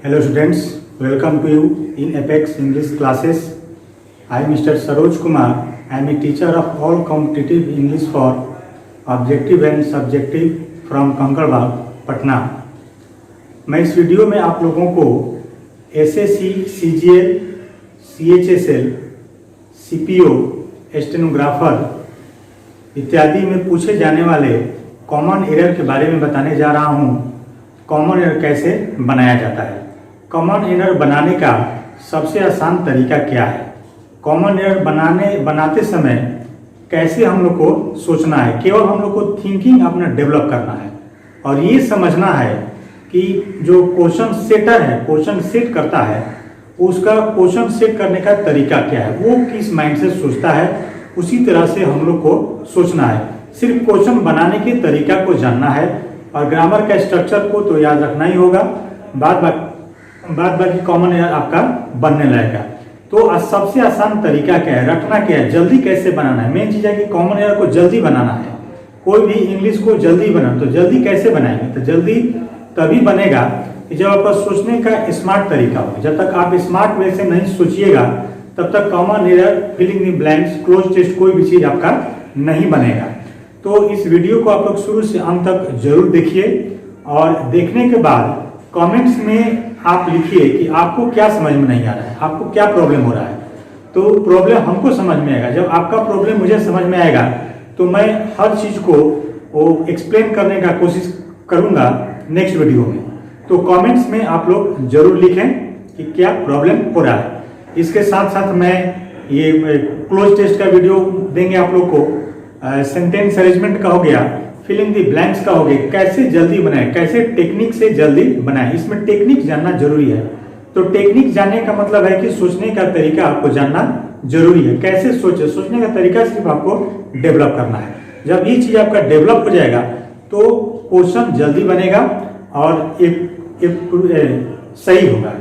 Hello students, welcome to you in Apex English classes. I am Mr. Saroj Kumar. I am a teacher of all competitive English for objective and subjective from Kankarbagh, Patna. मैं इस video में आप लोगों को SSC, CGL, CHSL, CPO, stenographer इत्यादि में पूछे जाने वाले कॉमन एरर के बारे में बताने जा रहा हूँ। कॉमन एरर कैसे बनाया जाता है, कॉमन एरर बनाने का सबसे आसान तरीका क्या है, कॉमन एरर बनाते समय कैसे हम लोग को सोचना है। केवल हम लोग को थिंकिंग अपना डेवलप करना है और ये समझना है कि जो क्वेश्चन सेटर है, क्वेश्चन सेट करता है, उसका क्वेश्चन सेट करने का तरीका क्या है, वो किस माइंड से सोचता है, उसी तरह से हम लोग को सोचना है। सिर्फ क्वेश्चन बनाने के तरीका को जानना है और ग्रामर का स्ट्रक्चर को तो याद रखना ही होगा। बाद बाकी कॉमन एरर आपका बनने लगेगा। तो सबसे आसान तरीका क्या है, रखना क्या है, जल्दी कैसे बनाना है। मेन चीज है कि कॉमन एरर को जल्दी बनाना है। कोई भी इंग्लिश को जल्दी बनाना, तो जल्दी कैसे बनाएंगे, तो जल्दी तभी बनेगा कि जब आपका सोचने का स्मार्ट तरीका हो। जब तक आप स्मार्ट वे से नहीं सोचिएगा तब तक common error, filling the blanks, cloze test कोई भी चीज आपका नहीं बनेगा। तो इस वीडियो को आप लोग शुरू से अंत तक जरूर देखिए और देखने के बाद कमेंट्स में आप लिखिए कि आपको क्या समझ में नहीं आ रहा है, आपको क्या प्रॉब्लम हो रहा है। तो प्रॉब्लम हमको समझ में आएगा। जब आपका प्रॉब्लम मुझे समझ में आएगा तो मैं हर चीज को वो एक्सप्लेन करने का कोशिश करूंगा नेक्स्ट वीडियो में। तो कमेंट्स में आप लोग जरूर लिखें कि क्या प्रॉब्लम हो रहा है। इसके साथ साथ मैं ये क्लोज टेस्ट का वीडियो देंगे आप लोग को। सेंटेंस अरेंजमेंट का हो गया, फिलिंग द ब्लैंक्स का हो गया, कैसे जल्दी बनाए, कैसे टेक्निक से जल्दी बनाए। इसमें टेक्निक जानना जरूरी है। तो टेक्निक जानने का मतलब है कि सोचने का तरीका आपको जानना जरूरी है। कैसे सोचे, सोचने का तरीका सिर्फ आपको डेवलप करना है। जब ये चीज आपका डेवलप हो जाएगा तो क्वेश्चन जल्दी बनेगा और एक सही होगा।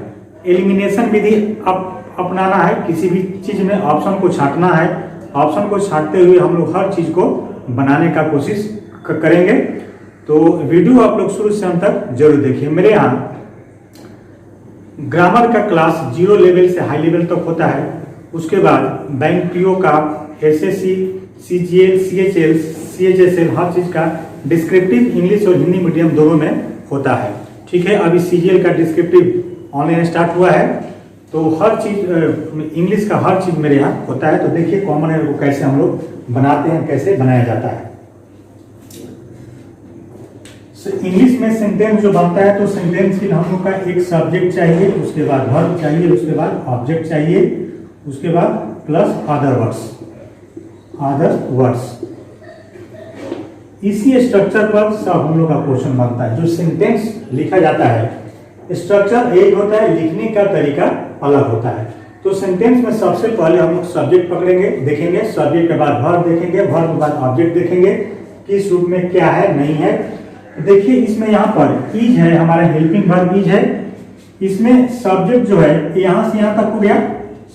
एलिमिनेशन विधि अपनाना है। किसी भी चीज में ऑप्शन को छांटना है। ऑप्शन को छांटते हुए हम लोग हर चीज को बनाने का कोशिश करेंगे। तो वीडियो आप लोग शुरू से अंत तक जरूर देखिए। मेरे यहाँ ग्रामर का क्लास 0 लेवल से हाई लेवल तक होता है। उसके बाद बैंक पीओ का, एसएससी, सीजीएल, सीएचएल, सीएचएसएल, हर चीज का डिस्क्रिप्टिव इंग्लिश और हिंदी मीडियम दोनों में होता है। ठीक है, अभी सीजीएल का डिस्क्रिप्टिव ऑनलाइन स्टार्ट हुआ है। तो हर चीज इंग्लिश का हर चीज मेरे यहाँ होता है। तो देखिए कॉमन एरर को कैसे हम लोग बनाते हैं, कैसे बनाया जाता है। इंग्लिश में सेंटेंस जो बनता है तो सेंटेंस के लिए हम लोग का एक सब्जेक्ट चाहिए, उसके बाद वर्ब चाहिए, उसके बाद ऑब्जेक्ट चाहिए, उसके बाद प्लस अदर वर्ड्स। इसी स्ट्रक्चर पर सब हम लोग का क्वेश्चन बनता है। जो सेंटेंस लिखा जाता है स्ट्रक्चर एक होता है, लिखने का तरीका अलग होता है। तो सेंटेंस में सबसे पहले हम लोग सब्जेक्ट पकड़ेंगे, देखेंगे, सब्जेक्ट के बाद वर्ब देखेंगे, वर्ब के बाद ऑब्जेक्ट देखेंगे, किस रूप में क्या है नहीं है। देखिए इसमें यहाँ पर इज है, हमारा हेल्पिंग वर्ब इज है। इसमें सब्जेक्ट जो है यहाँ से यहाँ तक हो गया,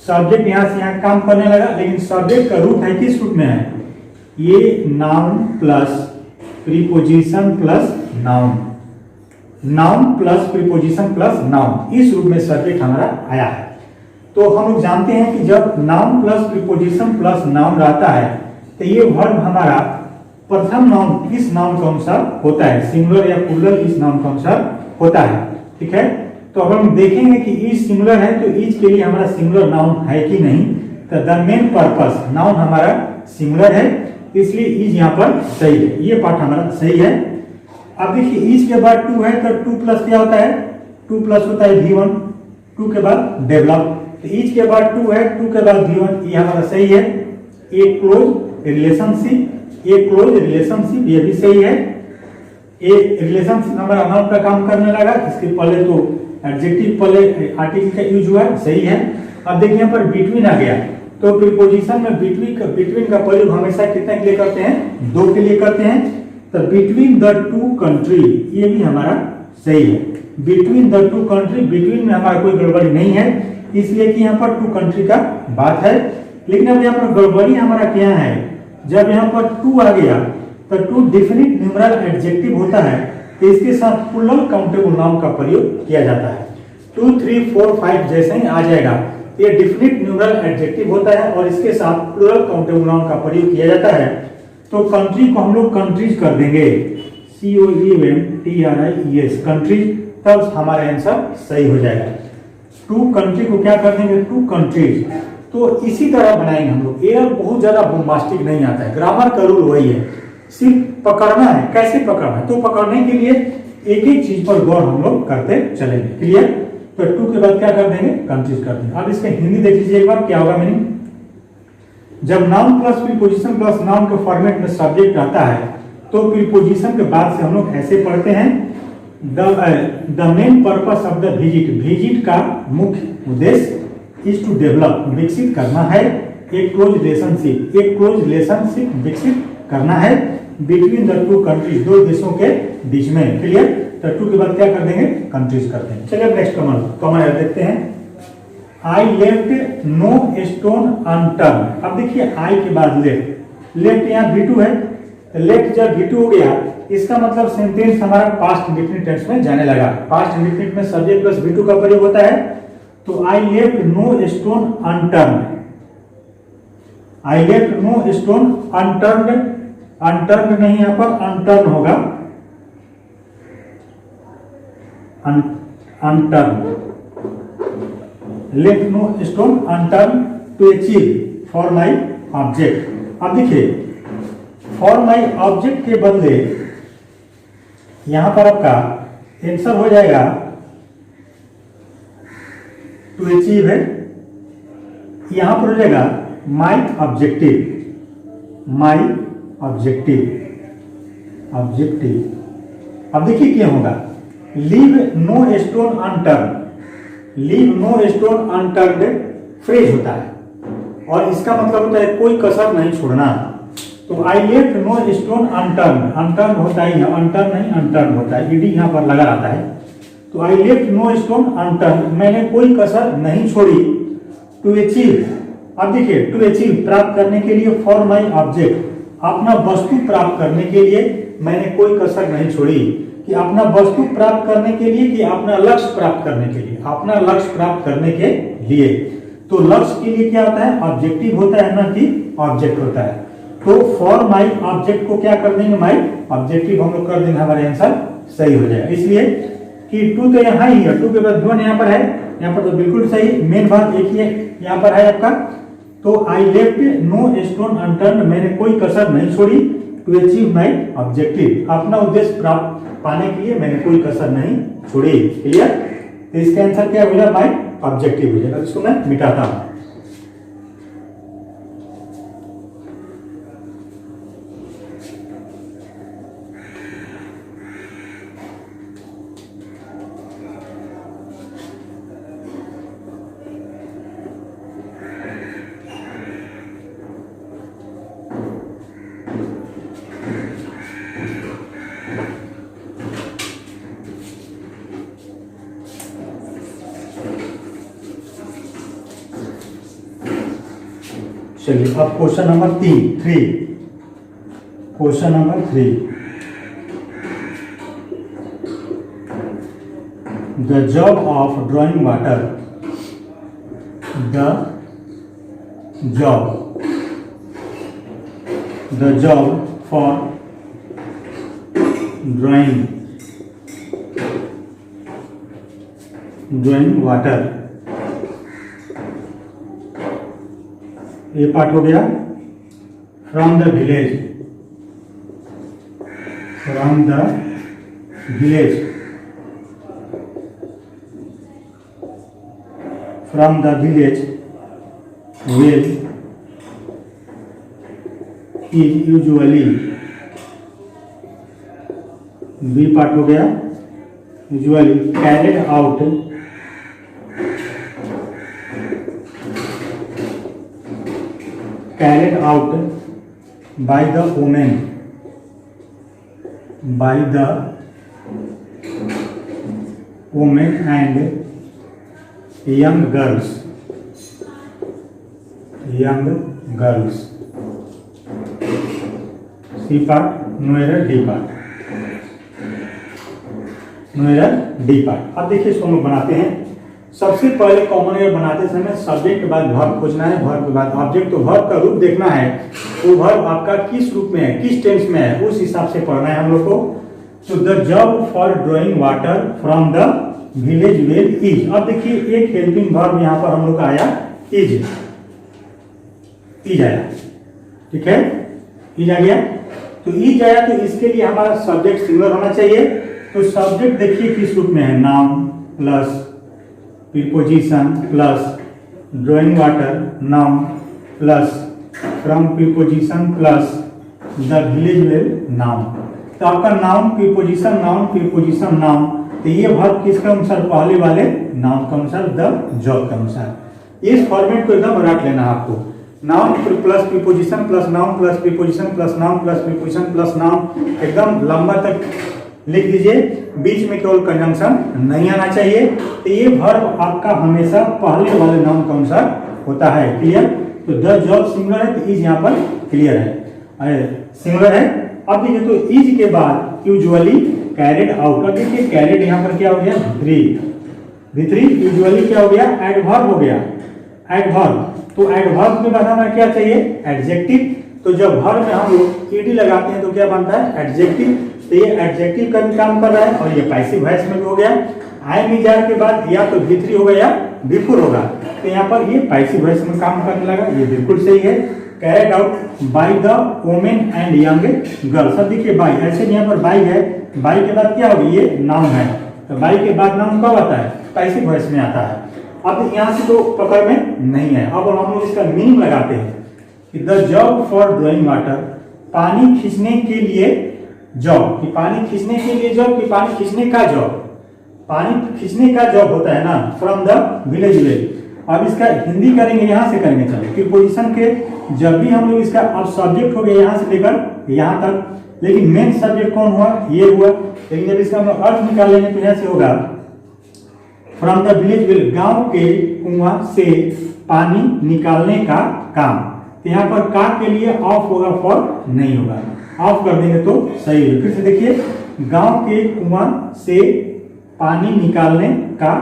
सब्जेक्ट यहाँ से यहाँ काम करने लगा, लेकिन सब्जेक्ट का रूप है किस रूप में है, ये noun plus preposition plus noun, noun plus preposition plus noun, इस रूप में सब्जेक्ट हमारा आया है। तो हम लोग जानते हैं कि जब noun plus preposition plus noun रहता है तो ये वर्ब हमारा प्रथम नाउन किस नाउन का अनुसार होता है, सिंगुलर या प्लूरल इस नाउन का अनुसार होता है। ठीक है, तो अब हम देखेंगे कि इज सिंगुलर है तो इज के लिए हमारा सिंगुलर नाउन है कि नहीं। तो द मेन पर्पस नाउन हमारा सिंगुलर है, इसलिए इज यहाँ पर सही है, ये पार्ट हमारा सही है। अब देखिए इज के बाद 2 है तो 2 प्लस क्या होता है, 2 प्लस होता है V1, 2 के बाद डेवलप। तो इज के बाद 2 है, 2 के बाद V1, ये हमारा सही है। एक क्लोज रिलेशनशिप, एक क्लोज रिलेशनशिप, ये भी सही है। एक रिलेशनशिप हमारा नाउन का काम करने लगा, इसके पहले तो एडजेक्टिव पहले आर्टिकल का यूज हुआ, सही है। अब देखिए यहाँ पर बिटवीन आ गया, तो प्रीपोजिशन में बिटवीन का प्रयोग हमेशा कितने के लिए करते हैं, 2 के लिए करते हैं। तो बिटवीन द 2 कंट्री, ये भी हमारा सही है। बिटवीन द 2 कंट्री, बिटवीन में हमारा कोई गड़बड़ी नहीं है, इसलिए कि यहाँ पर 2 कंट्री का बात है। लेकिन अब यहाँ पर गड़बड़ी हमारा क्या है, जब यहाँ पर 2 आ गया तो 2 डेफिनिट न्यूमरल एडजेक्टिव होता है, तो इसके साथ प्लूरल काउंटेबल नाउन का प्रयोग किया जाता है। 2, 3, 4, 5 जैसे ही आ जाएगा ये डिफिनिट न्यूमरल एडजेक्टिव होता है और इसके साथ प्लूरल काउंटेबल नाउन का प्रयोग किया जाता है। तो कंट्री को हम लोग कंट्रीज कर देंगे, COUNTRIES कंट्रीज, तब हमारा आंसर सही हो जाएगा। टू कंट्री को क्या कर देंगे, टू कंट्रीज। तो इसी तरह बनाएंगे हम लोग। एरर बहुत ज्यादा बोम्बास्टिक नहीं आता है, ग्रामर का रूल वही है, सिर्फ पकड़ना है। कैसे पकड़ना है, तो पकड़ने के लिए एक एक चीज पर गौर हम लोग करते चलेंगे। क्लियर? तो टू के बाद क्या कर देंगे, कंट्रीज कर देंगे। अब इसका हिंदी देख लीजिए एक बार, क्या होगा मीनिंग। जब noun plus preposition plus noun के फॉर्मेट में सब्जेक्ट आता है तो प्रीपोजिशन के बाद से हम लोग ऐसे पढ़ते हैं, the main purpose of the visit, visit का मुख्य उद्देश्य इज टू डेवलप, विकसित करना है, एक क्लोज रिलेशनशिप, एक क्लोज रिलेशनशिप विकसित करना है बिटवीन द टू कंट्रीज, दो देशों के बीच में। क्लियर? तो टू के बाद क्या कर देंगे, कंट्रीज कर देंगे। चलिए नेक्स्ट कॉमन देखते हैं। I left no stone unturn. अब देखिए आई के बाद लेफ्ट, लेफ्ट यहाँ V2 है, लेफ्ट जब V2 हो गया इसका मतलब सेंटेंस हमारा पास्ट इंडेफिनिट टेंस में जाने लगा। पास्ट इंडेफिनिट में सब्जेक्ट प्लस V2 का प्रयोग होता है। तो I left no stone unturn, I left no stone unturn, unturn नहीं यहाँ पर अनटर्न होगा, unturn, left no stone unturn to achieve for my object. अब देखिए फॉर माई ऑब्जेक्ट के बदले यहां पर आपका आंसर हो जाएगा टू अचीव है, यहां पर हो जाएगा my objective, my objective, objective. अब देखिए क्या होगा, leave no stone unturn, leave no stone unturned phrase होता है और इसका मतलब होता है कोई कसर नहीं छोड़ना। तो I left no stone unturn, unturn होता है, अनटर्न नहीं अनटर्न होता है, ईडी यहाँ पर लगा रहता है। तो I left no stone unturn, मैंने कोई कसर नहीं छोड़ी। टू अचीव, अब देखिए टू अचीव प्राप्त करने के लिए, फॉर माई ऑब्जेक्ट अपना वस्तु प्राप्त करने के लिए मैंने कोई कसर नहीं छोड़ी। कि अपना वस्तु प्राप्त करने के लिए कि अपना लक्ष्य प्राप्त करने के लिए, अपना लक्ष्य प्राप्त करने के लिए। तो लक्ष्य के लिए क्या होता है, ऑब्जेक्टिव होता है ना कि ऑब्जेक्ट होता है। तो फॉर माई ऑब्जेक्ट को क्या कर देंगे, माई ऑब्जेक्टिव हम लोग कर देंगे, हमारे आंसर सही हो जाएगा। इसलिए कि टू तो यहाँ ही है, टू के बाद वन यहाँ पर है, यहाँ पर तो बिल्कुल सही, मेन बात एक ही है यहाँ पर है आपका। तो I left no stone unturn, मैंने कोई कसर नहीं छोड़ी। टू अचीव माई ऑब्जेक्टिव, अपना उद्देश्य प्राप्त पाने के लिए मैंने कोई कसर नहीं छोड़ी। क्लियर? तो इसका आंसर क्या हो जाएगा, माई ऑब्जेक्टिव हो जाएगा। इसको मैं मिटाता हूं। चलिए अब question number 3, question number 3, the job of drawing water, the job for drawing water. ये पार्ट हो गया। From the village, from the village, from the village will is usually, be part हो गया, usually carried out carried out by the women, and young girls, C part, no error, D part, no error, D part. अब देखिए इसको हम लोग बनाते हैं। सबसे पहले कॉमन एयर बनाते समय सब्जेक्ट के बाद वर्ब खोजना है, वर्ब के बाद ऑब्जेक्ट। तो वर्ब का रूप देखना है, वो वर्ब आपका किस रूप में है, किस टेंस में है, उस हिसाब से पढ़ना है हम लोग को। तो the job for drawing water from the village well is. अब देखिए एक हेल्पिंग वर्ब यहाँ पर हम लोग का आया इज आया, ठीक है, इज आ गया। तो इज आया तो इसके लिए हमारा सब्जेक्ट सिंगुलर होना चाहिए। तो सब्जेक्ट देखिए किस रूप में है, noun plus preposition plus drawing water noun plus from preposition plus the village well known. तो आपका नाउन प्रीपोजिशन नाउन, तो ये वर्ब किसके अनुसार, पहले वाले नाउन के अनुसार, द जॉब के अनुसार। इस फॉर्मेट को एकदम रट लेना आपको, noun plus preposition plus noun plus preposition plus noun plus preposition plus noun, एकदम लंबा तक लिख दीजिए, बीच में केवल कंजंक्शन नहीं आना चाहिए। तो ये वर्ब आपका हमेशा पहले वाले नाउन के अनुसार होता है। क्लियर? तो द जॉब सिंगुलर है तो इज यहाँ पर क्लियर है, सिंगुलर है। अब देखिए तो इज के बाद यूजुअली कैरिड आउट। अब देखिए कैरिड यहाँ पर क्या हो गया, V3 यूजुअली क्या हो गया, एडवर्ब हो गया, एडवर्ब। तो एडवर्ब के बाद हमें क्या चाहिए, एडजेक्टिव। तो जब वर्ब में हम लोग ईडी लगाते हैं तो क्या बनता है, एडजेक्टिव। तो ये एडजेक्टिव का भी काम कर रहा है और ये पैसिव वॉइस में भी हो गया। आई एम ईज के बाद या तो V3 होगा या V4 होगा, तो यहाँ पर ये पैसिव वॉइस में काम करने लगा, ये बिल्कुल सही है। Carried out by the women and young girls. अब देखिए बाय, ऐसे यहाँ पर बाय है, बाय के बाद क्या होगी, ये नाउन है, तो बाय के बाद नाउन कब आता है, पैसिव वॉइस में आता है। अब यहाँ से तो पकड़ में नहीं है। अब हम लोग इसका मीनिंग लगाते हैं कि the job for drawing water, पानी खींचने के लिए जॉब, कि पानी खींचने के लिए जॉब, कि पानी खींचने का जॉब, पानी खींचने का जॉब होता है ना, फ्रॉम द विलेज वेल। अब इसका हिंदी करेंगे, यहाँ से करेंगे, चलो प्रीपोजिशन के जब भी हम लोग इसका, अब सब्जेक्ट हो गया यहाँ से लेकर यहाँ तक, लेकिन मेन सब्जेक्ट कौन हुआ, ये हुआ। लेकिन जब इसका हम लोग अर्थ निकालेंगे तो यहाँ से होगा फ्रॉम द विलेज वेल, गांव के कुआं से पानी निकालने का काम। तो यहाँ पर का के लिए ऑफ होगा, फॉर नहीं होगा, ऑफ कर देंगे तो सही है। फिर से देखिए, गांव के कुआं से पानी निकालने का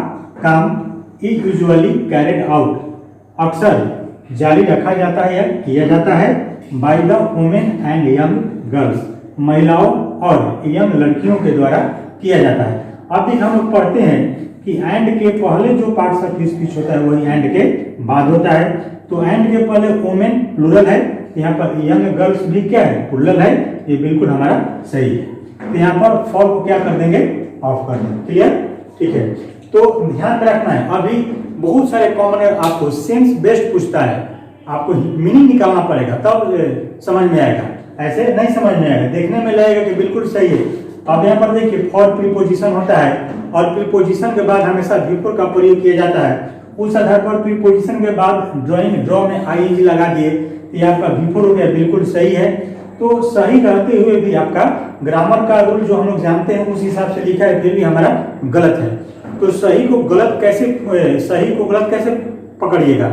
काम इज यूजुअली कैरिड आउट, अक्सर जारी रखा जाता है या किया जाता है, by the women and young girls, महिलाओं और यंग लड़कियों के द्वारा किया जाता है। अब देखिए हम लोग पढ़ते हैं कि एंड के पहले जो पार्ट ऑफ स्पीच होता है वही एंड के बाद होता है। तो एंड के पहले वुमेन प्लूरल है, यहाँ पर यंग गर्ल्स भी क्या है, प्लूरल है, ये बिल्कुल हमारा सही है। तो यहाँ पर फॉर को क्या कर देंगे, ऑफ कर देंगे। क्लियर? ठीक है। तो ध्यान रखना है, अभी बहुत सारे कॉमन है, आपको सेंस बेस्ड पूछता है, आपको मीनिंग निकालना पड़ेगा तब समझ में आएगा, ऐसे नहीं समझ में आएगा, देखने में लगेगा कि बिल्कुल सही है। अब यहाँ पर देखिए फॉर प्रीपोजिशन होता है और प्रीपोजिशन के बाद हमेशा V4 का प्रयोग किया जाता है। उस आधार पर प्रीपोजिशन के बाद ड्रॉ में ING लगा दिए, ये आपका V4 हो गया, बिल्कुल सही है। तो सही रहते हुए भी आपका ग्रामर का रूल जो हम लोग जानते हैं उस हिसाब से लिखा है, फिर भी हमारा गलत है। तो सही को गलत कैसे पकड़िएगा,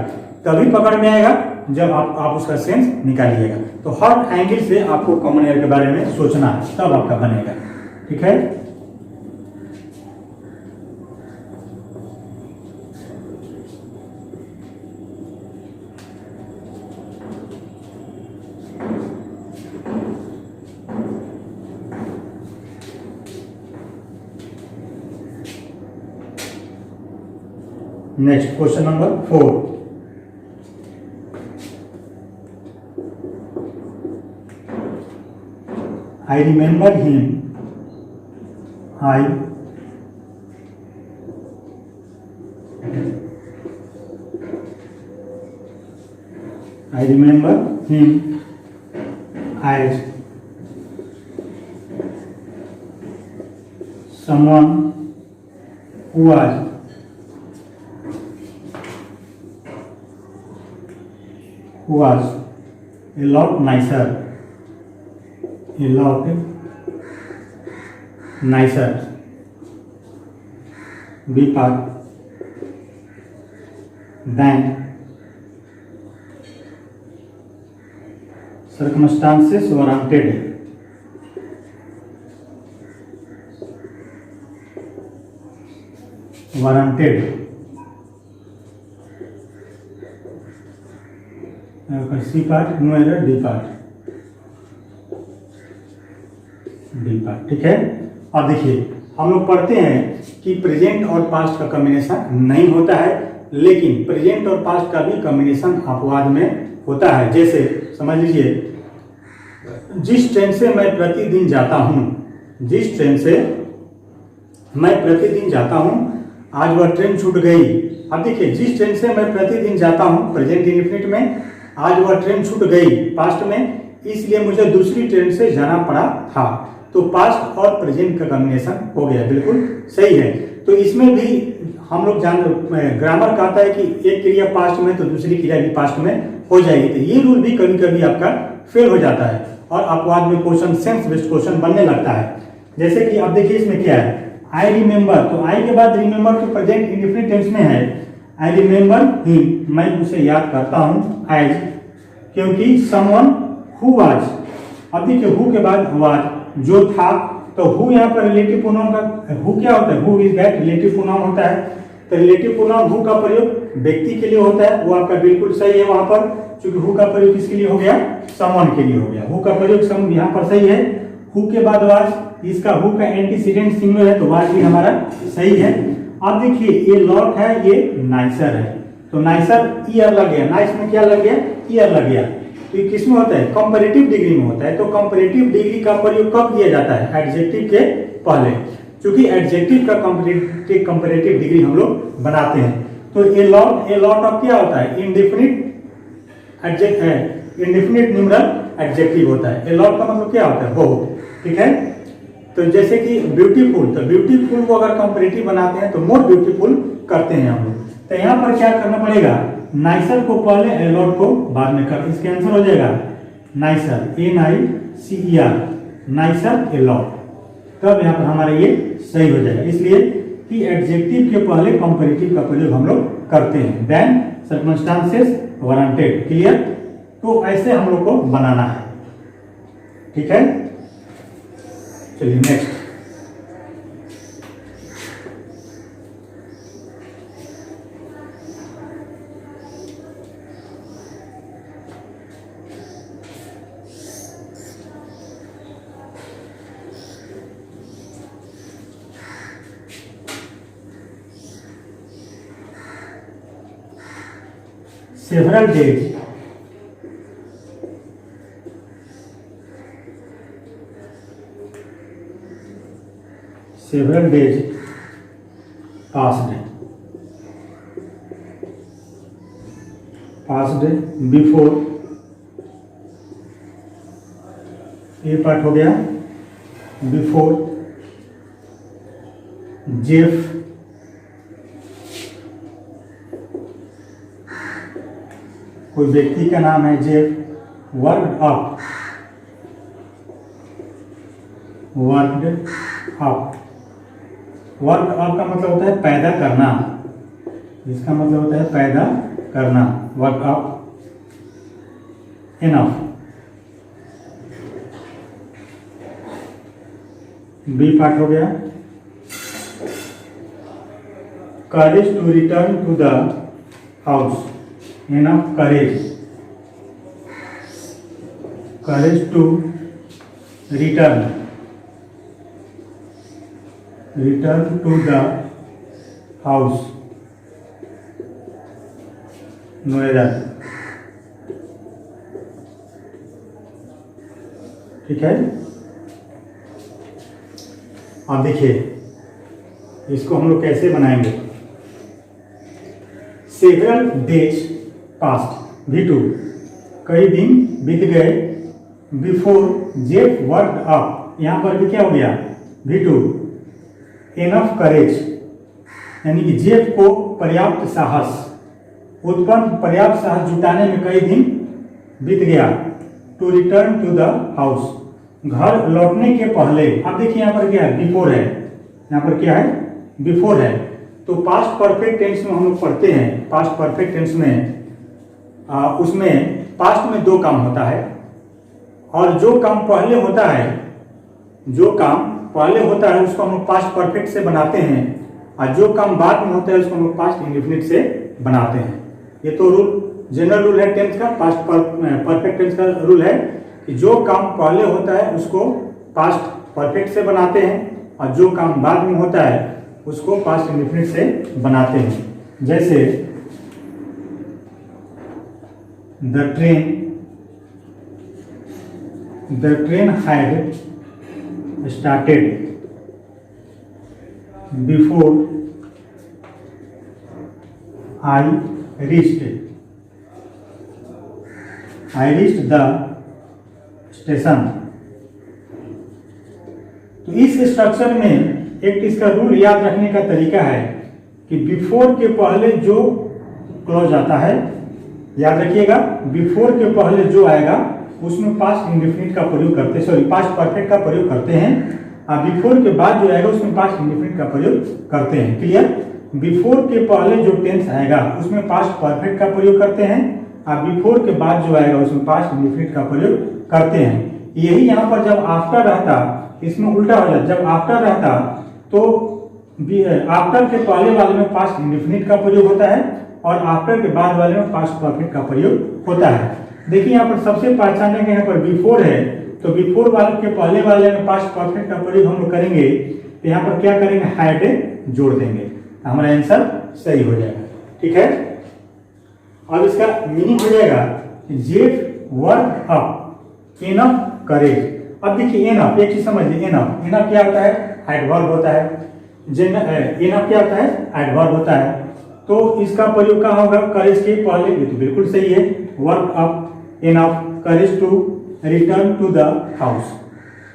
तभी पकड़ में आएगा जब आप उसका सेंस निकालिएगा। तो हर एंगल से आपको कॉमन एयर के बारे में सोचना है, तब आपका बनेगा। ठीक है? Next question number 4। I remember him. I remember him as someone who was a lot nicer. Deeper than circumstances warranted. C part, no error, D part, ठीक है। अब देखिए हम लोग पढ़ते हैं कि प्रेजेंट और पास्ट का कॉम्बिनेशन नहीं होता है, लेकिन प्रेजेंट और पास्ट का भी कॉम्बिनेशन अपवाद में होता है। जैसे समझ लीजिए, जिस ट्रेन से मैं प्रतिदिन जाता हूं, जिस ट्रेन से मैं प्रतिदिन जाता हूं, आज वह ट्रेन छूट गई। अब देखिए, जिस ट्रेन से मैं प्रतिदिन जाता हूं, प्रेजेंट इंडेफिनिट में, आज वह ट्रेन छूट गई पास्ट में, इसलिए मुझे दूसरी ट्रेन से जाना पड़ा था। तो पास्ट और प्रेजेंट का कॉम्बिनेशन हो गया, बिल्कुल सही है। तो इसमें भी हम लोग ग्रामर कहता है कि एक क्रिया पास्ट में तो दूसरी क्रिया भी पास्ट में हो जाएगी। तो ये रूल भी कभी कभी आपका फेल हो जाता है और अपवाद में क्वेश्चन सेंस बेस्ड क्वेश्चन बनने लगता है। जैसे कि अब देखिए इसमें क्या है, आई रिमेम्बर, तो आई के बाद रिमेम्बर तो प्रेजेंट इंडेफिनिट टेंस में है। आई रिमेम्बर हिम, मैं उसे याद करता हूँ, एज, क्योंकि समवन हु वाज। अब देखिए हु के बाद वाज, जो था, तो हु यहाँ पर रिलेटिव प्रोनाउन का, हु क्या होता है, who is that relative pronoun होता है। तो रिलेटिव प्रोनाउन हु का प्रयोग व्यक्ति के लिए होता है, वो आपका बिल्कुल सही है वहां पर, क्योंकि हु का प्रयोग किसके लिए हो गया, समवन के लिए हो गया। हु का प्रयोग सम यहाँ पर सही है। हु के बाद वाज, इसका हु का एंटीसीडेंट सिंगुलर है, तो वाज भी हमारा सही है। अब देखिए ये लॉट है, ये नाइसर है, तो नाइसर ईयर लग गया, नाइस में क्या लग गया, ईयर लग गया। तो ये किसमें होता है, कंपैरेटिव डिग्री में होता है। तो कंपैरेटिव डिग्री का प्रयोग कब किया जाता है, एडजेक्टिव के पहले, क्योंकि एडजेक्टिव का कंपैरेटिव डिग्री हम लोग बनाते हैं। तो ए लॉट ऑफ क्या होता है, इंडेफिनिट एडजेक्ट है, इंडेफिनिट न्यूमरल एडजेक्टिव होता है। ए लॉट का मतलब क्या होता है, बहुत, ठीक है। तो जैसे कि ब्यूटीफुल, तो ब्यूटीफुल को अगर कंपैरेटिव बनाते हैं तो मोर ब्यूटीफुल करते हैं हम लोग। तो यहाँ पर क्या करना पड़ेगा, नाइसर को पहले, ए लॉट को बाद में कर, इसके आंसर हो जाएगा nicer, NICER, nicer a lot. तब यहाँ पर हमारा ये सही हो जाएगा, इसलिए कि एडजेक्टिव के पहले कंपैरेटिव का प्रयोग हम लोग करते हैं। Than circumstances warranted, clear. तो ऐसे हम लोग को बनाना है, ठीक है। चलिए next, several days, several days passed before, ये पार्ट हो गया, बिफोर जेफ कोई व्यक्ति का नाम है Jeff, worked up, work up का मतलब होता है पैदा करना, इसका मतलब होता है पैदा करना, work up, enough. B part हो गया, courage to return to the house, enough courage, courage to return to the house, no error, ठीक है। अब देखिए इसको हम लोग कैसे बनाएंगे, सेवरल डेज पास्ट, V2 कई दिन बीत गए, बिफोर जेफ वर्कड अप, यहां पर भी क्या हो गया, V2, इनफ करेज, यानी कि जेफ को पर्याप्त साहस उत्पन्न, पर्याप्त साहस जुटाने में कई दिन बीत गया, to return to the house, घर लौटने के पहले। अब देखिए यहाँ पर क्या है, बिफोर है, यहाँ पर क्या है, बिफोर है। तो पास्ट परफेक्ट टेंस में हम लोग पढ़ते हैं, पास्ट परफेक्ट टेंस में उसमें पास्ट में दो काम होता है, और जो काम पहले होता है, जो काम पहले होता है उसको हम लोग पास्ट परफेक्ट से बनाते हैं, और जो काम बाद में होता है उसको हम लोग पास्ट इंडेफिनिट से बनाते हैं। ये तो रूल जनरल रूल है टेंस का, पास्ट परफेक्ट टेंस का रूल है कि जो काम पहले होता है उसको पास्ट परफेक्ट से बनाते हैं और जो काम बाद में होता है उसको पास्ट इंडेफिनिट से बनाते हैं। जैसे the train had started before I reached the station. तो इस स्ट्रक्चर में एक इसका रूल याद रखने का तरीका है कि बिफोर के पहले जो क्लॉज आता है, याद रखिएगा, बिफोर के पहले जो आएगा उसमें पास्ट इंडेफिनिट का प्रयोग करते हैं, सॉरी पास्ट परफेक्ट का प्रयोग करते हैं, और बिफोर के बाद जो आएगा उसमें पास्ट इंडेफिनिट का प्रयोग करते हैं। क्लियर? बिफोर के पहले जो टेंस आएगा उसमें पास्ट परफेक्ट का प्रयोग करते हैं और बिफोर के बाद जो आएगा उसमें पास्ट इंडेफिनिट का प्रयोग करते हैं। यही यहाँ पर जब आफ्टर रहता इसमें उल्टा हो जाता, जब आफ्टर रहता तो आफ्टर के पहले वाले में पास्ट इंडेफिनिट का प्रयोग होता है और आफ्टर के बाद वाले में पास्ट परफेक्ट का प्रयोग होता है। देखिए यहाँ पर सबसे पहचानने के यहाँ पर बिफोर है तो बिफोर वाले के पहले वाले में पास्ट परफेक्ट का प्रयोग हम लोग करेंगे, तो यहाँ पर क्या करेंगे, हैड जोड़ देंगे, हमारा आंसर सही हो जाएगा। ठीक है, अब इसका मीनिंग हो जाएगा जेफ वर्क अप इनफ करेज। अब देखिए एनफ, एक चीज समझिए, एनफ क्या होता है, एडवर्ब होता है। एनफ क्या होता है, एडवर्ब होता है। तो इसका प्रयोग कहाँ होगा, करेज के पहले। ये तो बिल्कुल सही है, work up enough courage to return to the house.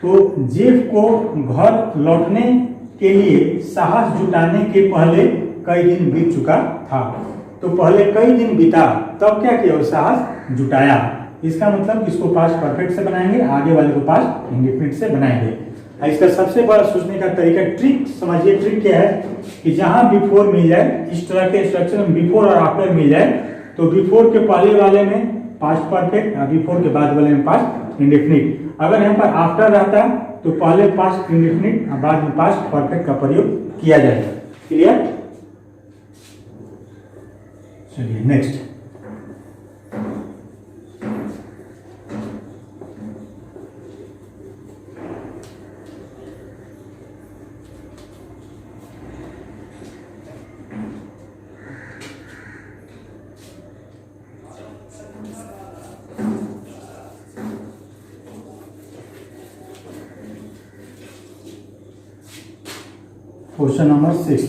तो जेफ को घर लौटने के लिए साहस जुटाने के पहले कई दिन बीत चुका था। तो पहले कई दिन बीता तब क्या किया, वो साहस जुटाया। इसका मतलब इसको पास्ट परफेक्ट से बनाएंगे, आगे वाले को पास्ट इंडेफिनिट से बनाएंगे। इसका सबसे बड़ा सोचने का तरीका, ट्रिक समझिए, ट्रिक क्या है कि जहां बिफोर मिल जाए, इस तरह के स्ट्रक्चर में बिफोर और आफ्टर मिल जाए तो बिफोर के पहले वाले में पास्ट परफेक्ट और बिफोर के बाद वाले में पास्ट इंडेफिनिट। अगर यहाँ पर आफ्टर रहता तो पहले पास्ट इंडेफिनिट और बाद में पास्ट परफेक्ट का प्रयोग किया जाएगा। क्लियर? चलिए next, question number 6।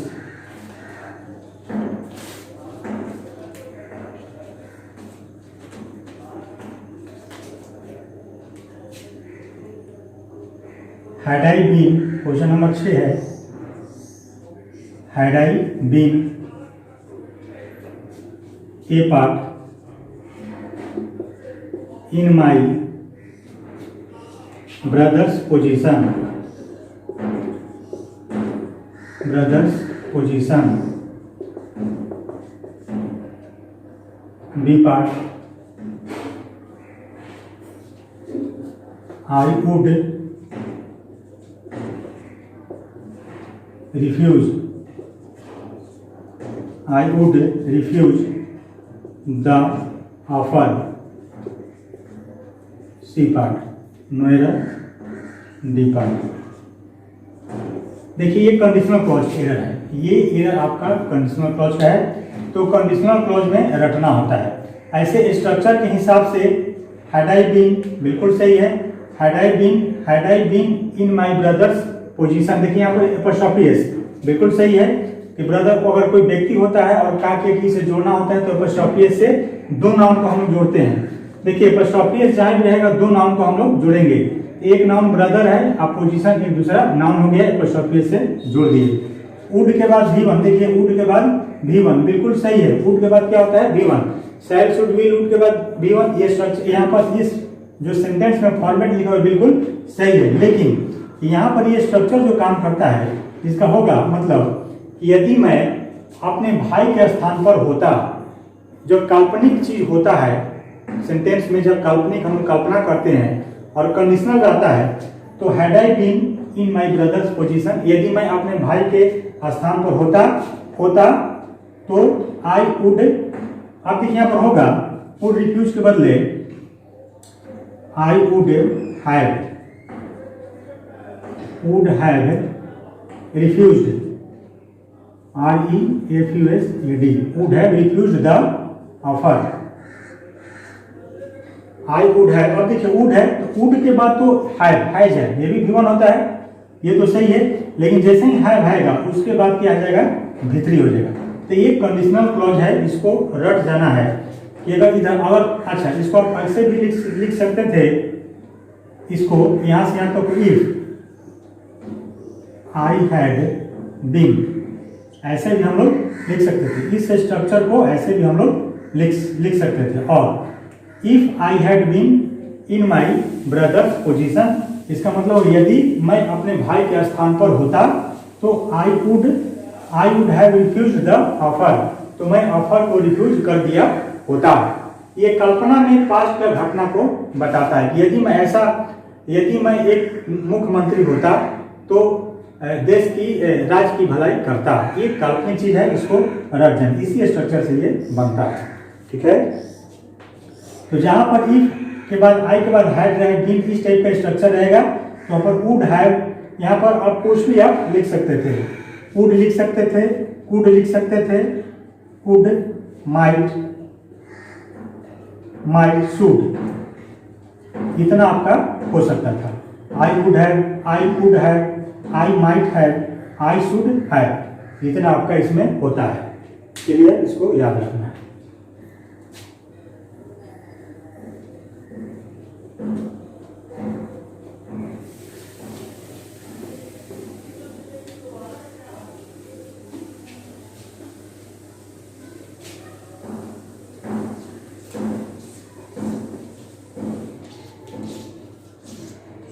Had I been, question number 6 है, had I been a part in my brother's position, B part, I would refuse the offer, C part, no error, D part। देखिए ये conditional clause error है, ये error आपका conditional clause का है। तो conditional clause में रटना होता है। ऐसे स्ट्रक्चर के हिसाब से हैड आई बीन बिल्कुल सही है, had I been in my brother's position. देखिए यहाँ पर एपोस्ट्रोफी एस बिल्कुल सही है कि ब्रदर को अगर कोई व्यक्ति होता है और का के की से जोड़ना होता है तो एपोस्ट्रोफी एस से दो नाउन को हम लोग जोड़ते हैं। देखिए एपोस्ट्रोफी एस जहाँ भी रहेगा दो नाउन को हम लोग जोड़ेंगे, एक नाउन ब्रदर है, आप पोजीशन एक दूसरा नाउन हो गया, एपोस्ट्रोफी एस से जोड़ दिए। वुड के बाद V1, देखिए वुड के बाद V1 बिल्कुल सही है। वुड के बाद क्या होता है, V1। Shell should will, would के बाद V1। ये स्ट्रक्चर यहाँ पर इस जो सेंटेंस में फॉर्मेट लिखा हुआ बिल्कुल सही है, लेकिन यहाँ पर ये स्ट्रक्चर जो काम करता है इसका होगा मतलब कि यदि मैं अपने भाई के स्थान पर होता, जो काल्पनिक चीज होता है सेंटेंस में, जब काल्पनिक हम कल्पना करते हैं और कंडीशनल रहता है, तो had I been in my brother's position, यदि मैं अपने भाई के स्थान पर होता तो आई वुड, अब देखिए यहाँ पर होगा वुड रिफ्यूज के बदले I would have refused, REFUSED, would have refused the offer. I would have, अब देखिए वुड है तो वुड के बाद तो हैज है, ये भी V1 होता है, ये तो सही है, लेकिन जैसे ही हैव आएगा उसके बाद क्या आ जाएगा, V3 हो जाएगा। तो ये कंडीशनल क्लॉज है, इसको रट जाना है कि अगर इधर अगर, अच्छा इसको आप ऐसे भी लिख सकते थे, इसको यहां से यहां तक इफ आई हैड बीन, ऐसे भी हम लोग लिख सकते थे, इस स्ट्रक्चर को ऐसे भी हम लोग लिख सकते थे। और if I had been in my brother's position, इसका मतलब यदि मैं अपने भाई के स्थान पर होता तो I would have refused the offer, तो मैं ऑफर को रिफ्यूज कर दिया होता। ये कल्पना में पास्ट का घटना को बताता है कि यदि मैं एक मुख्यमंत्री होता तो देश की राज्य की भलाई करता। ये काल्पनिक चीज है, इसको रट जाए, इसी स्ट्रक्चर से ये बनता है। ठीक है, तो जहां पर इफ के बाद आई के बाद हैड रहे, बीन इस टाइप का स्ट्रक्चर रहेगा, तो वहां पर वुड हैव, यहाँ पर आप कुछ भी आप लिख सकते थे, वुड लिख सकते थे, कुड लिख सकते थे, कुड, माइट, शुड, इतना आपका हो सकता था। I would have, I could have, I might have, I should have, इतना आपका इसमें होता है। क्लियर, इसको याद रखना है।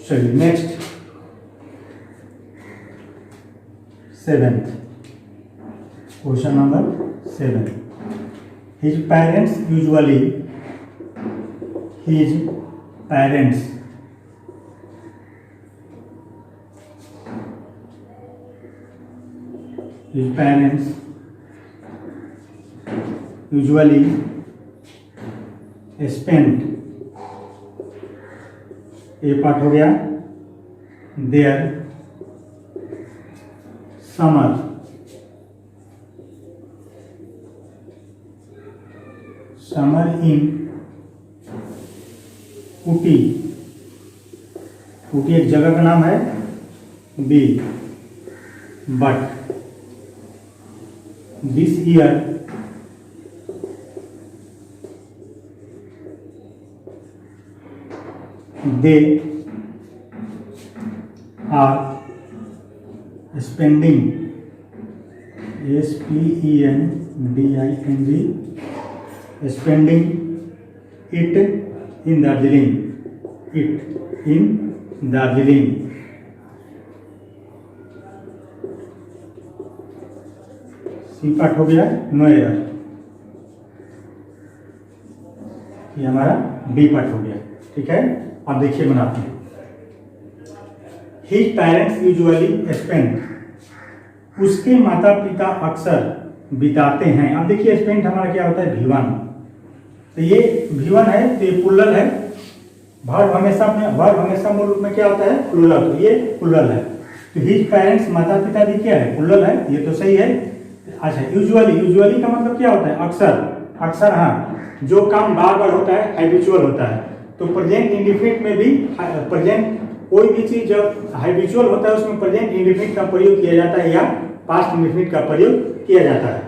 चलिए next, 7th question number 7। His parents usually spent, ये पार्ट हो गया, their summer in Ooty, Ooty एक जगह का नाम है, B, but this year they are spending, SPENDING, spending it in Darjeeling, C part हो गया, नो एरर, ये हमारा बी पार्ट हो गया। ठीक है, अब देखिए बनाते हैं। His parents usually spend, उसके माता पिता अक्सर बिताते हैं। अब देखिए स्पेंड हमारा क्या होता है, V1, तो ये V1 है, तो ये प्लुरल है। वर्ब हमेशा मूल रूप में क्या होता है, प्लुरल, तो ये प्लुरल है। तो हिज पेरेंट्स, माता पिता भी क्या है, प्लुरल है, ये तो सही है। अच्छा, यूजुअली का मतलब क्या होता है, अक्सर। हाँ, जो काम बार बार होता है हैबिचुअल होता है। तो प्रेजेंट इंडिफिनिट में भी प्रेजेंट, कोई भी चीज जब हैबिचुअल होता है उसमें प्रेजेंट इंडिफिनिट का प्रयोग किया जाता है या पास्ट इंडिफिनिट का प्रयोग किया जाता है।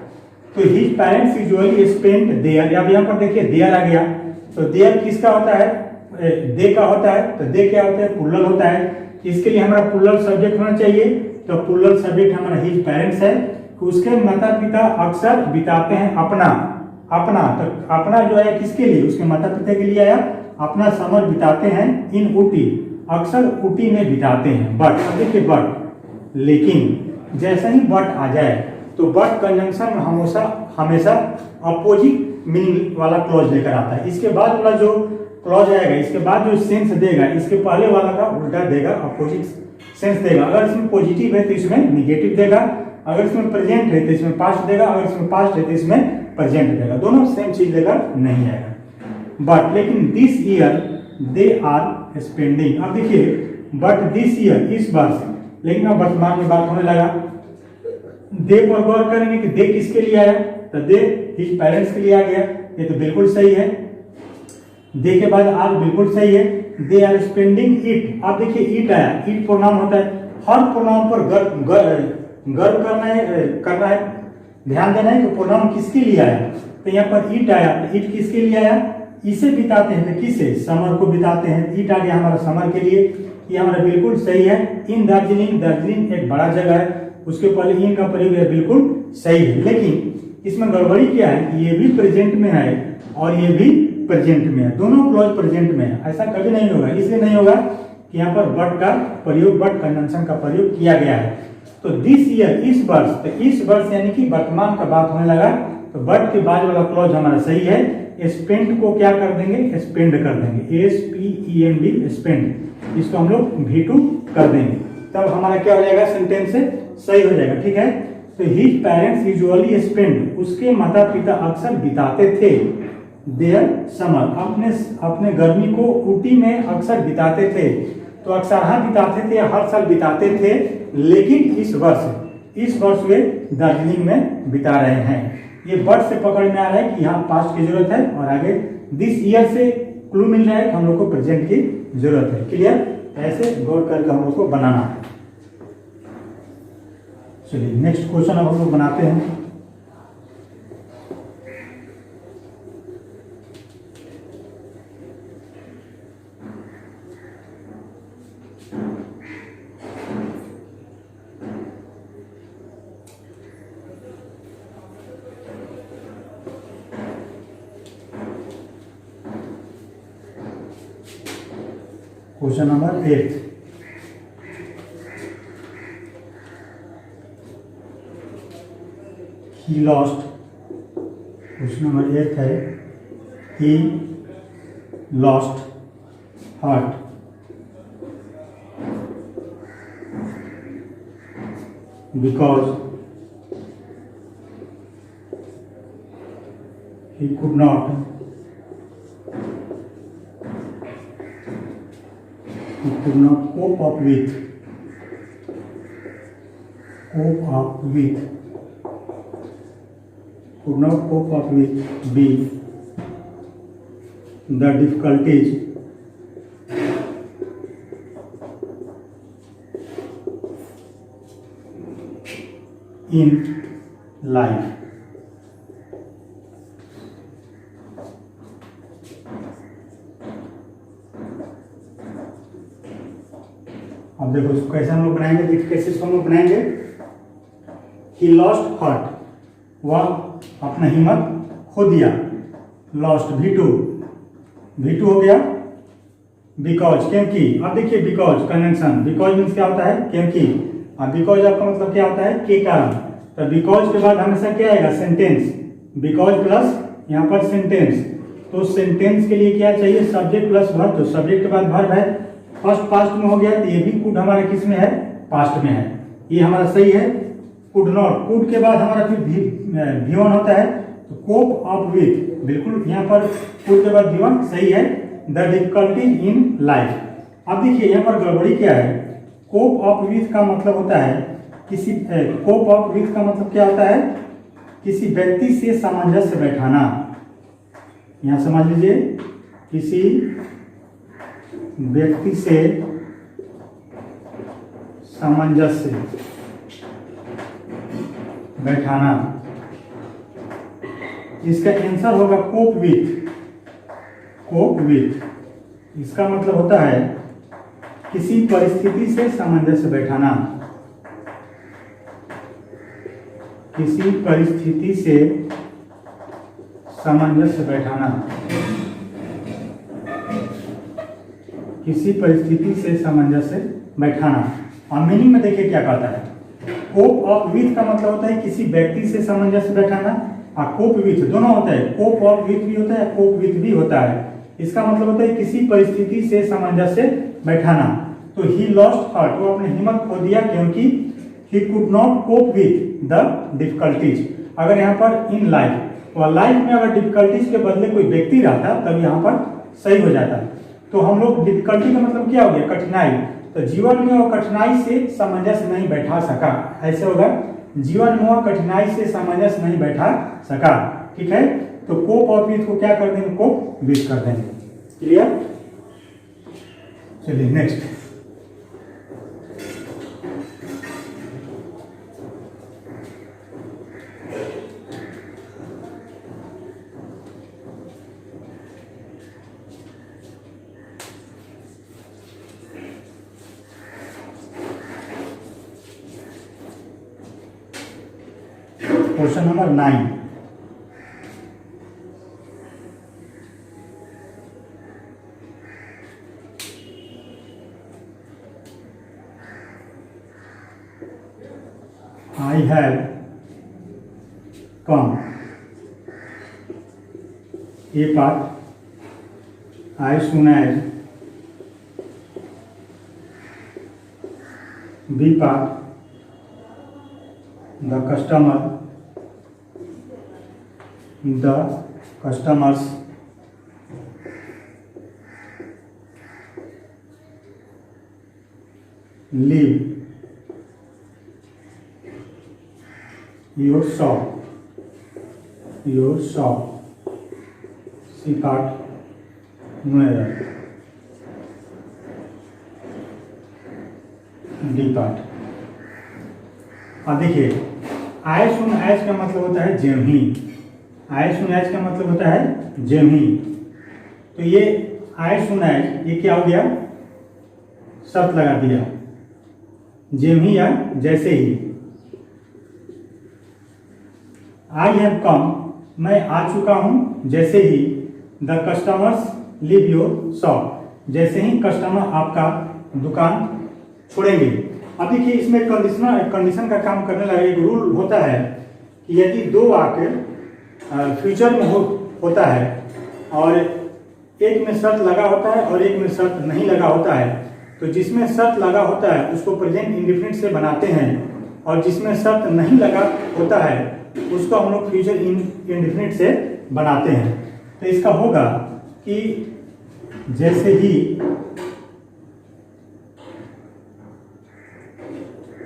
तो his parents usually spend there, अब यहाँ पर देखिए देयर आ गया, तो देयर किसका होता है, दे का होता है। तो दे क्या होता है, प्लुरल होता है। इसके लिए हमारा प्लुरल सब्जेक्ट होना चाहिए, तो प्लुरल सब्जेक्ट हमारा हिज पेरेंट्स है। तो उसके माता पिता अक्सर बिताते हैं अपना, तो अपना जो है किसके लिए, उसके माता पिता के लिए आया, अपना समर बिताते हैं इन ऊटी, अक्सर ऊटी में बिताते हैं। बट, अब देखिए बट, लेकिन जैसे ही बट आ जाए तो बट कंजंक्शन में हमेशा अपोजिट मीनिंग वाला क्लॉज लेकर आता है। इसके बाद वाला जो क्लॉज आएगा, इसके बाद जो सेंस देगा, इसके पहले वाला का उल्टा देगा, अपोजिट सेंस देगा। अगर इसमें पॉजिटिव है तो इसमें निगेटिव देगा, अगर इसमें प्रेजेंट है तो इसमें पास्ट देगा, अगर इसमें पास्ट है तो इसमें प्रेजेंट देगा। दोनों सेम चीज लेकर नहीं आएगा। बट लेकिन this year they are spending. अब देखिए बट दिस ईयर इस वर्ष, लेकिन अब वर्तमान में बात होने लगा। दे पर गौर करेंगे कि दे किसके लिए आया, तो दे हिज पेरेंट्स के लिए आ गया, ये तो बिल्कुल सही है। दे के बाद आर बिल्कुल सही है। दे आर स्पेंडिंग इट, आप देखिए इट आया, इट प्रोनाउन होता है, हर प्रोनाउन पर गर्व करना है, ध्यान देना है कि प्रोनाउन किसके लिए आया। तो यहाँ पर इट आया, तो इट किसके लिए आया, इसे बिताते हैं, किसे, समर को बिताते हैं। इट आ गया हमारा समर के लिए, ये हमारा बिल्कुल सही है। इन दार्जिलिंग, दार्जिलिंग एक बड़ा जगह है, उसके पहले इन का प्रयोग है, बिल्कुल सही है। लेकिन इसमें गड़बड़ी क्या है कि ये भी प्रेजेंट में है और ये भी प्रेजेंट में है, दोनों क्लॉज प्रेजेंट में है। ऐसा कभी नहीं होगा, इसलिए नहीं होगा कि यहाँ पर बट का प्रयोग, बट कंजंक्शन का प्रयोग किया गया है। तो दिस ईयर इस वर्ष, तो इस वर्ष यानी कि वर्तमान का बात होने लगा, तो बट के बाद वाला क्लॉज हमारा सही है। स्पेंड को क्या कर देंगे, स्पेंड कर देंगे, SPEND स्पेंड, इसको हम लोग V2 कर देंगे, तब हमारा क्या हो जाएगा, सेंटेंस से सही हो जाएगा। ठीक है, तो हिज पेरेंट्स यूजुअली स्पेंड, उसके माता पिता अक्सर बिताते थे देयर समर, अपने गर्मी को ऊटी में अक्सर बिताते थे। तो अक्सर हाँ बिताते थे, हर साल बिताते थे, लेकिन इस वर्ष वे दार्जिलिंग में बिता रहे हैं। ये बट से पकड़ में आ रहा है कि यहाँ पास्ट की जरूरत है, और आगे दिस ईयर से क्लू मिल रहा है कि हम लोग को प्रेजेंट की जरूरत है। क्लियर, ऐसे गौर करके हम लोग को बनाना है। चलिए नेक्स्ट क्वेश्चन अब हम लोग बनाते हैं। Question number 8, he lost, question number 8 है, he lost heart because he could not cope up with the difficulties in life. अब देखो इसको कैसे हम लोग बनाएंगे, देखिए कैसे इसको हम लोग बनाएंगे। He lost heart, वह अपना हिम्मत खो दिया। लॉस्ट V2 हो गया। बिकॉज, क्योंकि, अब देखिए बिकॉज कंजंक्शन, बिकॉज मीन्स क्या होता है, क्योंकि। अब बिकॉज आपका मतलब क्या होता है, के कारण। तो बिकॉज के बाद हमेशा क्या आएगा, सेंटेंस, बिकॉज प्लस यहाँ पर सेंटेंस। तो सेंटेंस के लिए क्या चाहिए, सब्जेक्ट प्लस वर्ब, तो सब्जेक्ट के बाद वर्ब है, फर्स्ट पास्ट में हो गया, तो ये भी कुड हमारा किस में है, पास्ट में है, ये हमारा सही है। कुड नॉट, कुड के बाद हमारा फिर V1 होता है, तो कोप अप विथ, बिल्कुल यहाँ पर कुड के बाद V1 सही है। The difficulties in life. अब देखिए यहाँ पर गड़बड़ी क्या है, कोप अप विथ का मतलब होता है किसी, कोप अप विथ का मतलब क्या होता है, किसी व्यक्ति से सामंजस्य बैठाना। यहाँ समझ लीजिए, किसी व्यक्ति से सामंजस्य बैठाना, इसका आंसर होगा कोप विथ। इसका मतलब होता है किसी परिस्थिति से सामंजस्य बैठाना, किसी परिस्थिति से सामंजस्य बैठाना, किसी परिस्थिति से सामंजस्य बैठाना। और मीनिंग में देखिए क्या कहता है, कोप अप विथ का मतलब होता है किसी व्यक्ति से सामंजस्य बैठाना, और कोप विथ दोनों होता है, कोप अप विथ भी होता है, कोप विथ भी होता है। इसका मतलब होता है किसी परिस्थिति से सामंजस्य बैठाना। तो ही लॉस्ट हार्ट, वो अपनी हिम्मत खो दिया क्योंकि he could not cope with the difficulties। अगर यहाँ पर इन लाइफ, और लाइफ में अगर डिफिकल्टीज के बदले कोई व्यक्ति रहता तब यहाँ पर सही हो जाता। तो हम लोग डिफिकल्टी का मतलब क्या हो गया, कठिनाई। तो जीवन में वो कठिनाई से सामंजस्य नहीं बैठा सका, ऐसे होगा जीवन में वो कठिनाई से सामंजस्य नहीं बैठा सका। ठीक है, तो कोप और विथ को क्या कर देंगे, कोप विथ कर देंगे। क्लियर। चलिए next. Question number 9। I have come। A part, as soon as। B part, the customers leave your shop। C part, no error। D part। अब देखिए, आय सुन एज का मतलब होता है जेम ही। आय सुन एज का मतलब होता है जेम ही। तो ये आय सुन एज, ये क्या हो गया, शर्त लगा दिया, जेम ही या जैसे ही। आई हैव कम, मैं आ चुका हूं जैसे ही। The customers leave your shop, जैसे ही कस्टमर आपका दुकान छोड़ेंगे। अब देखिए इसमें कंडीशन का काम करने लगा। एक रूल होता है कि यदि दो वाक्य फ्यूचर में होता है और एक में शर्त लगा होता है और एक में शर्त नहीं लगा होता है, तो जिसमें शर्त लगा होता है उसको प्रेजेंट इंडेफिनिट से बनाते हैं और जिसमें शर्त नहीं लगा होता है उसको हम लोग फ्यूचर इंडेफिनिट से बनाते हैं। तो इसका होगा कि जैसे ही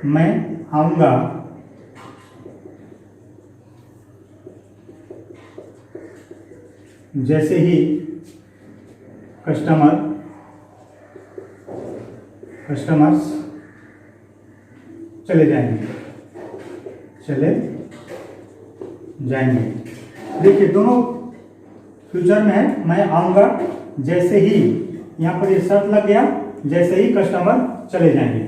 मैं आऊंगा, जैसे ही कस्टमर्स चले जाएंगे। देखिए दोनों फ्यूचर में है। मैं आऊंगा जैसे ही, यहाँ पर ये शर्त लग गया, जैसे ही कस्टमर चले जाएंगे।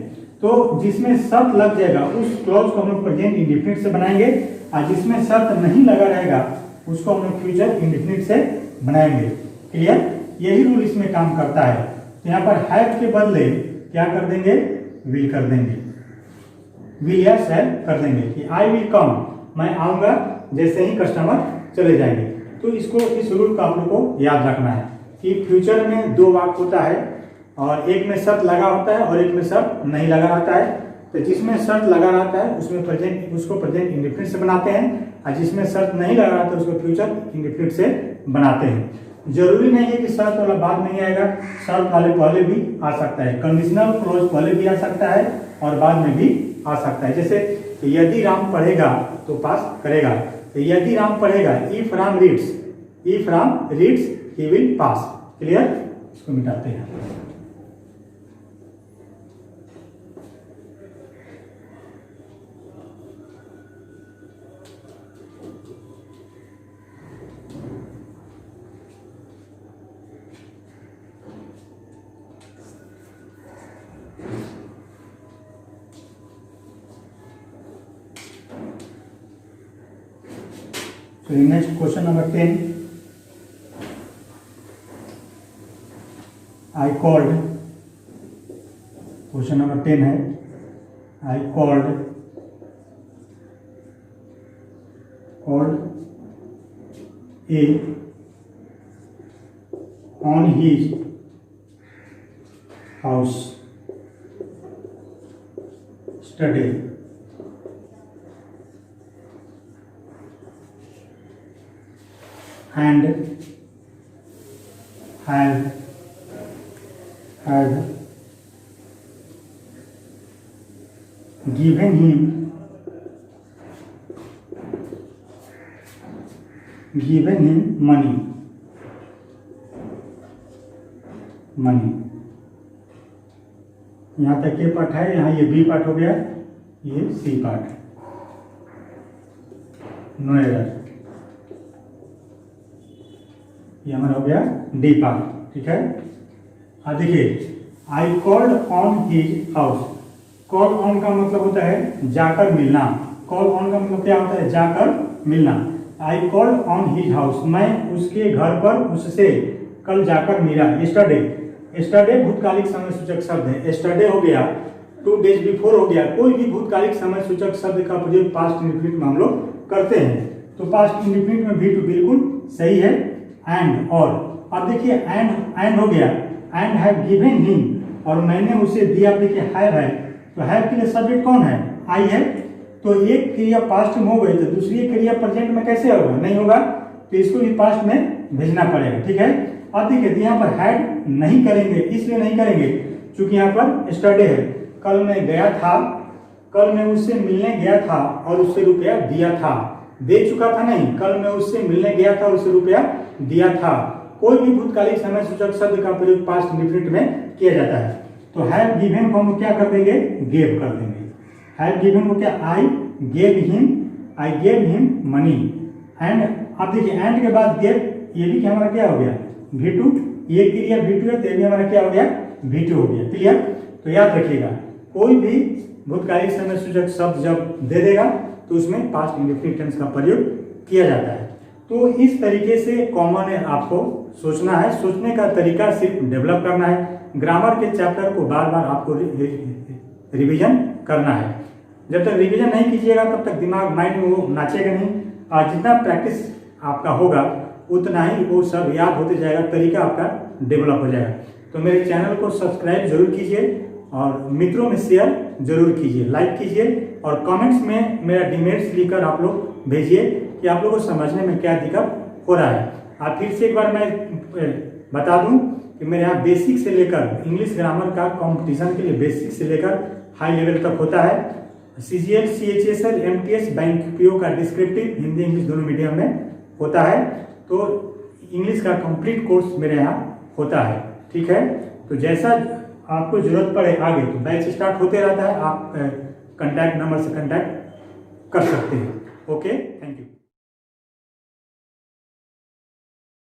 तो जिसमें शर्त लग जाएगा उस क्लॉज को हम लोग प्रेजेंट इंडेफिनिट से बनाएंगे और जिसमें शर्त नहीं लगा रहेगा उसको हम लोग फ्यूचर इंडेफिनिट से बनाएंगे। क्लियर। यही रूल इसमें काम करता है। तो यहाँ पर हैव के बदले क्या कर देंगे, विल कर देंगे, विल या शैल कर देंगे कि आई विल कम, मैं आऊंगा जैसे ही कस्टमर चले जाएंगे। तो इसको, इस रूल को आप लोग को याद रखना है कि फ्यूचर में दो वाक्य होता है और एक में शर्त लगा होता है और एक में शर्त नहीं लगा रहता है। तो जिसमें शर्त लगा रहता है उसमें उसको प्रेजेंट इंडेफिनिट से बनाते हैं और जिसमें शर्त नहीं लगा रहता है उसको फ्यूचर इंडेफिनिट से बनाते हैं। जरूरी नहीं है कि शर्त वाला बाद नहीं आएगा, शर्त वाले पहले भी आ सकता है, कंडीशनल क्लॉज पहले भी आ सकता है और बाद में भी आ सकता है। जैसे यदि राम पढ़ेगा तो पास करेगा। तो यदि राम पढ़ेगा, if Ram reads he will pass. Clear. इसको मिटाते हैं। So next question number 10, I called। Question number 10 है, I called A on his house study। and had given him money। यहाँ तक ये पार्ट है, यहाँ ये बी पार्ट हो गया, ये सी पार्ट, नो एरर। ये हमारा हो गया डी पार्ट, ठीक है। अब देखिए, I called on his house. Call on का मतलब होता है जाकर मिलना। कॉल ऑन का मतलब क्या होता है? जाकर मिलना। I called on his house, मैं उसके घर पर उससे कल जाकर मिला। यस्टरडे भूतकालिक समय सूचक शब्द है। यस्टरडे हो गया, 2 days बिफोर हो गया। कोई भी भूतकालिक समय सूचक शब्द का प्रयोग पास्ट इंडेफिनिट में हम लोग करते हैं, तो पास्ट इंडेफिनिट में भी तो बिल्कुल सही है। एंड, और अब देखिए एंड हो गया, एंड हैव गिवन हिम, और मैंने उसे दिया। देखिए हैव है, तो हैव के लिए सब्जेक्ट कौन है? आई है। तो एक क्रिया पास्ट में हो गई, तो दूसरी क्रिया प्रेजेंट में कैसे होगा? नहीं होगा, तो इसको भी पास्ट में भेजना पड़ेगा, ठीक है। अब देखिए, यहाँ पर हैड नहीं करेंगे, इसलिए नहीं करेंगे क्योंकि यहाँ पर यस्टरडे है। कल मैं गया था, कल मैं उससे मिलने गया था और उससे रुपया दिया था। दे चुका था नहीं, कल मैं उससे मिलने गया था और उससे रुपया दिया था। कोई भी भूतकालिक समय सूचक शब्द का प्रयोग पास्ट इंडेफिनिट में किया जाता है। तो हैव गिवन को हम क्या कर देंगे? गेव कर देंगे। हैव गिवन को क्या? I gave him money. And, अब देखिए एंड के बाद गेव, ये भी हमारा क्या हो गया? V2। ये क्रिया V2 है, तो ये भी हमारा क्या हो गया? V2 हो गया। क्लियर? तो याद रखिएगा, कोई भी भूतकालिक समय सूचक शब्द जब दे देगा तो उसमें पास्ट इंडेफिनिट टेंस का प्रयोग किया जाता है। तो इस तरीके से कॉमन है, आपको सोचना है। सोचने का तरीका सिर्फ डेवलप करना है। ग्रामर के चैप्टर को बार बार आपको रिवीजन करना है। जब तक रिवीजन नहीं कीजिएगा तब तक दिमाग माइंड में वो नाचेगा नहीं, और जितना प्रैक्टिस आपका होगा उतना ही वो सब याद होते जाएगा, तरीका आपका डेवलप हो जाएगा। तो मेरे चैनल को सब्सक्राइब जरूर कीजिए और मित्रों में शेयर जरूर कीजिए, लाइक कीजिए, और कमेंट्स में मेरा डिमेरिट्स लिखकर आप लोग भेजिए कि आप लोगों को समझने में क्या दिक्कत हो रहा है। आप फिर से एक बार मैं बता दूं कि मेरे यहाँ बेसिक से लेकर इंग्लिश ग्रामर का कंपटीशन के लिए बेसिक से लेकर हाई लेवल तक होता है। CGL, CHSL, MTS, bank PO का डिस्क्रिप्टिव हिंदी इंग्लिश दोनों मीडियम में होता है। तो इंग्लिश का कंप्लीट कोर्स मेरे यहाँ होता है, ठीक है। तो जैसा आपको जरूरत पड़े आगे, तो बैच स्टार्ट होते रहता है, आप कॉन्टैक्ट नंबर से कॉन्टैक्ट कर सकते हैं। ओके।